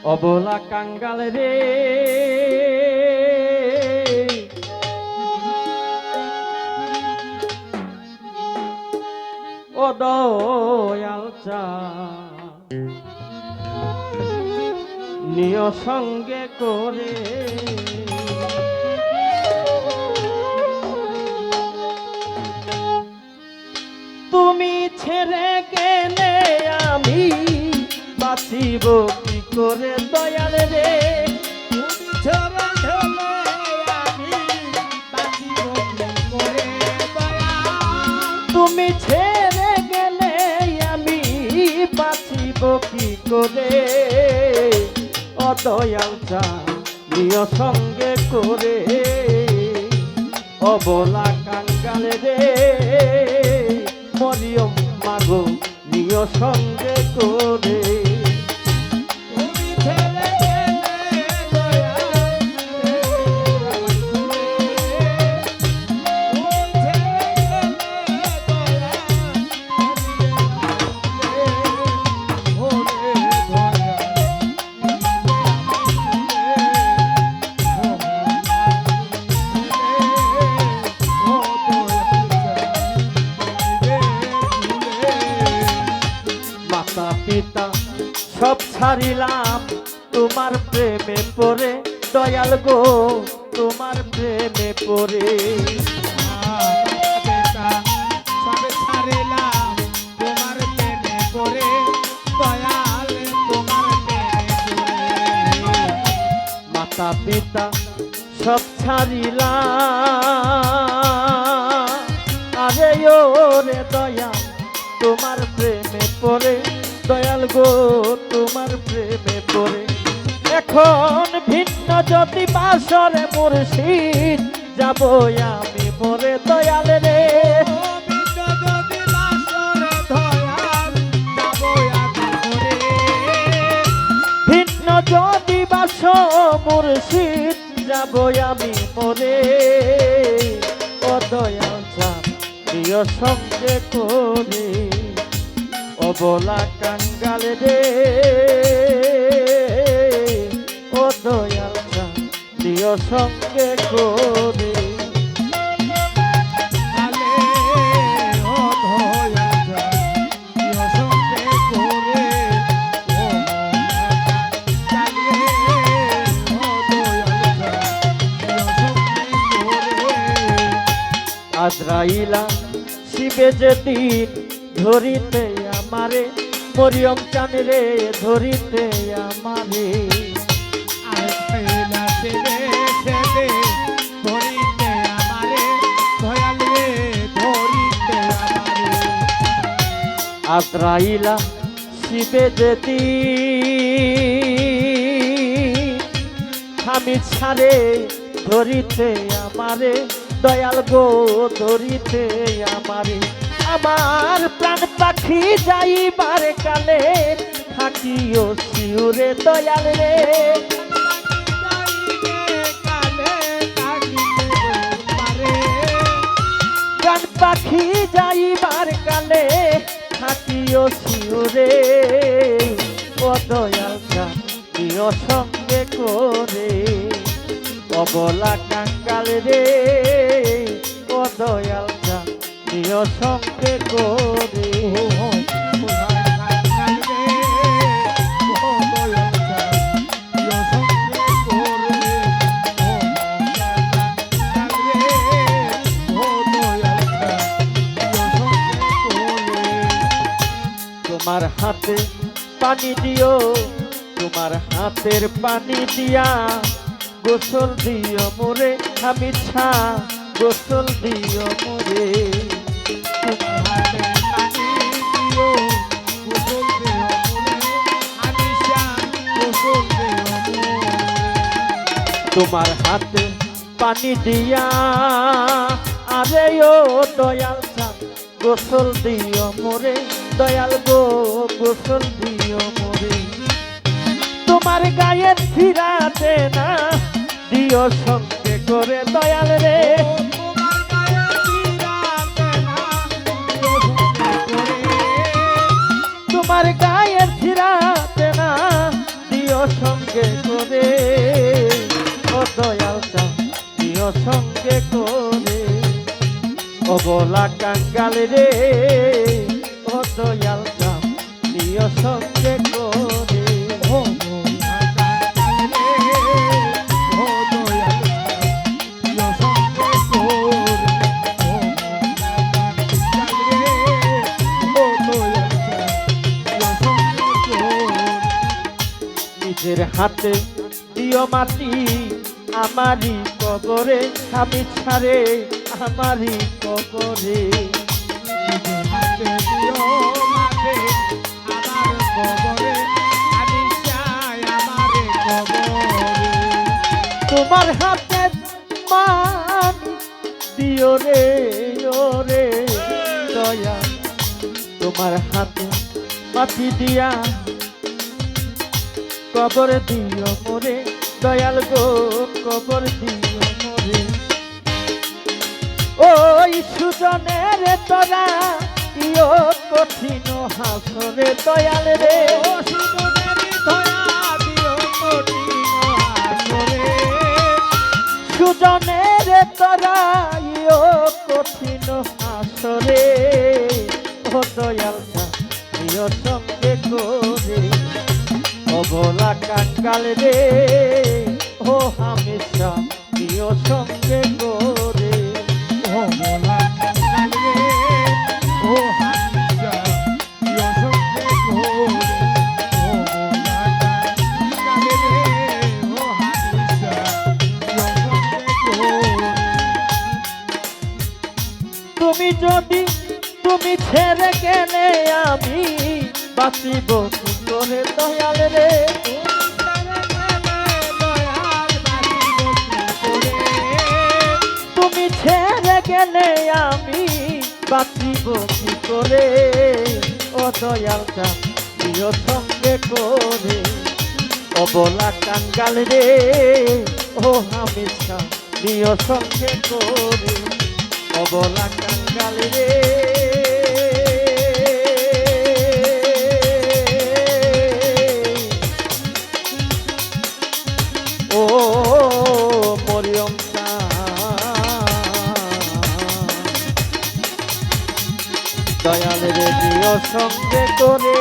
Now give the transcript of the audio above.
অবলা কাঙ্গাল রে ও দয়াল চাঁদ নিয় সঙ্গে করে তুমি ছেড়ে গেলে আমি বাঁচিব কি করে দয়াল রে তুমি ছেড়ে গেলে আমি বাঁচিব কি করে দয়াল তুমি ছেড়ে গেলে আমি বাঁচিব কি করে ও দয়াল চাঁদ নিয় সঙ্গে করে অবলা কাঙ্গাল রে মরিয়ম মাগো নিয় সঙ্গে করে তুমি ছেড়ে গেলে দয়াল তুমি ছেড়ে গেলে দয়াল ওরে মাতা পিতা সব ছাড়িলাম তোমার প্রেমে পড়ে দয়াল গো তোমার প্রেমে পড়ে সবে ছাড়িলাম তোমার প্রেমে পড়ে দয়াল তোমার প্রেমে পড়ে মাতা পিতা সব ছাড়িলাম আরে ও রে দয়াল তোমার প্রেমে পড়ে দয়াল গো তোমার প্রেমে পড়ে এখন ভিন্ন যদি বাসরে মুর্শিদ যাব আমি মোরে দয়াল রে যদি বাসরে দয়াল যাব আমি মোরে ভিন্ন যদি বাস মুর্শিদ যাব আমি মোরে ও দয়াল চাঁদ প্রিয় সঙ্গে করে অবলা কাঙ্গাল রে ও দয়াল চাঁদ প্রিয় সঙ্গে করে আলে ও দয়াল প্রিয় সঙ্গে করে ও চালিয়ে ও দয়াল প্রিয় সঙ্গে করে আজরাইলা শিবে যেদিন ধরিতে আমারে মরিয়ম চান রে ধরিতে আমারে আর কইলা সেবে সেবে ধরিতে আমারে দয়াল রে ধরিতে আমারে আজরাইলা শিবে যেদিন আমি ছাড়ে ধরিতে আমারে দয়াল গো ধরিতে আমারে আমার প্রাণ পাখি যাইবার কালে থাকিও শিউরে দয়াল রে কালে থাকিতে পারে প্রাণ পাখি যাইবার কালে থাকিও শিউরে ও দয়াল চাঁদ প্রিয় সঙ্গে করে অবলা কাঙ্গাল রে ও দয়াল চাঁদ প্রিয় সঙ্গে করে তোমার হাতে পানি দিও তোমার হাতের পানি দিয়া গোসল দিও মোরে আমি ছা গোসল দিও মোরে তোমার হাতে পানি দিয়া আরে ও দয়াল চাঁদ গোসল দিও মোরে দয়াল গো গোসল দিও মোরে তোমার গায়ের ফিরাতে না দিও সঙ্গে করে দয়াল রে তোমার গায়ের ফিরাতে না দিও সঙ্গে করে ও দয়াল চাঁদ দিও সঙ্গে করে অবলা কাঙ্গাল রে ও দয়াল চাঁদ দিও সঙ্গে করে ও মোরা কাঙ্গাল রে ও দয়াল দিও সঙ্গে করে ও মোরা কাঙ্গাল রে ও দয়াল দিও সঙ্গে করে নিজের হাতে দিও মাটি আমারই কবরে আমি ছাড়ে আমারই কবরে নিজের হাতে দিও মাঠে আমার কবরে আমি চাই আমারে কবরে তোমার হাতে মাটি দিও রে ওরে দয়া তোমার হাতে মাটি দিয়া কবর দিও মোরে দয়াল গো কবর দিও মোরে ওই সুজনের তোরা ইও কঠিন হাসরে দয়াল রে ও সুজনের দয়া দিও কঠিন হাসরে সুজনের তোরা ইও কঠিন হাসরে ও দয়াল দিও সঙ্গে করে অবলা কাঙ্গাল রে ও হামেশা দিও সঙ্গে করে ও মোলা কাঙ্গাল রে ও হামিজা দিও সঙ্গে করে ও মোলা কাঙ্গাল রে ও হামিজা দিও সঙ্গে করে তুমি যদি তুমি ছেড়ে গেলে আমি বাঁচিব কি করে দয়াল রে তুমি ছেড়ে গেলে আমি বাঁচিব কি করে ও দয়ালটা দিও সঙ্গে করে অবলা কাঙ্গাল রে ও হামেশা দিও সঙ্গে করে অবলা কাঙ্গাল রে ও মরিয়ম দয়াল রে দিও সঙ্গে করে